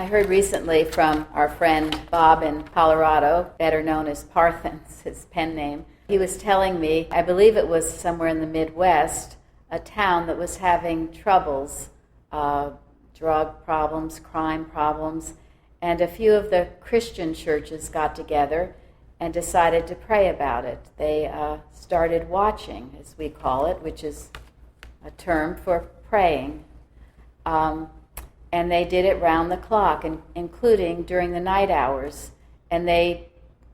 heard recently from our friend Bob in Colorado, better known as Parthens, his pen name. He was telling me, I believe it was somewhere in the Midwest, a town that was having troubles, drug problems, crime problems, and a few of the Christian churches got together and decided to pray about it. They started watching, as we call it, which is a term for praying. And they did it round the clock, including during the night hours. And they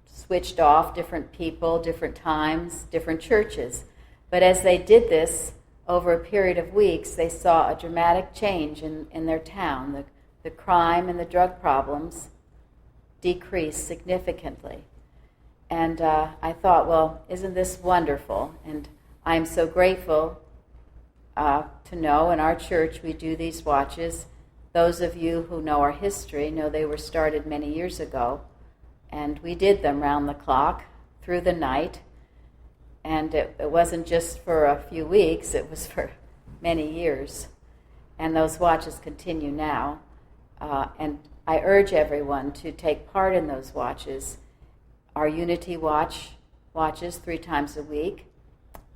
switched off different people, different times, different churches. But as they did this over a period of weeks, they saw a dramatic change in their town. The crime and the drug problems decreased significantly. And I thought, well, isn't this wonderful? And I'm so grateful to know in our church we do these watches. Those of you who know our history know they were started many years ago, and we did them round the clock through the night. And it wasn't just for a few weeks, it was for many years. And those watches continue now. And I urge everyone to take part in those watches. Our Unity watches 3 times a week,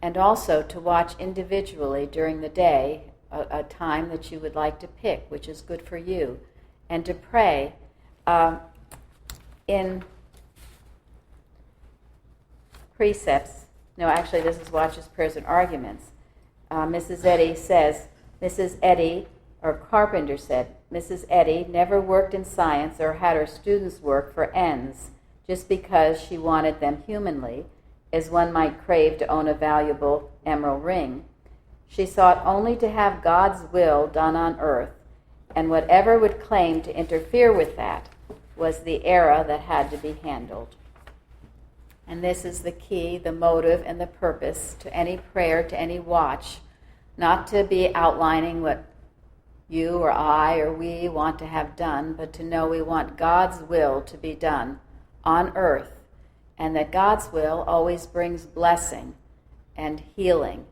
and also to watch individually during the day, a time that you would like to pick, which is good for you, and to pray. In precepts, no, actually this is Watches, Prayers, and Arguments. Mrs. Eddy, or Carpenter said, Mrs. Eddy never worked in science or had her students work for ends, just because she wanted them humanly, as one might crave to own a valuable emerald ring. She sought only to have God's will done on earth, and whatever would claim to interfere with that was the error that had to be handled. And this is the key, the motive, and the purpose to any prayer, to any watch, not to be outlining what you or I or we want to have done, but to know we want God's will to be done on earth, and that God's will always brings blessing and healing.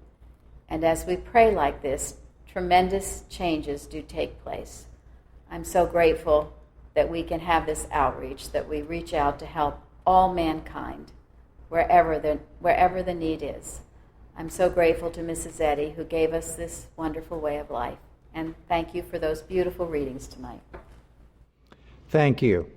And as we pray like this, tremendous changes do take place. I'm so grateful that we can have this outreach, that we reach out to help all mankind, wherever the need is. I'm so grateful to Mrs. Eddy, who gave us this wonderful way of life. And thank you for those beautiful readings tonight. Thank you.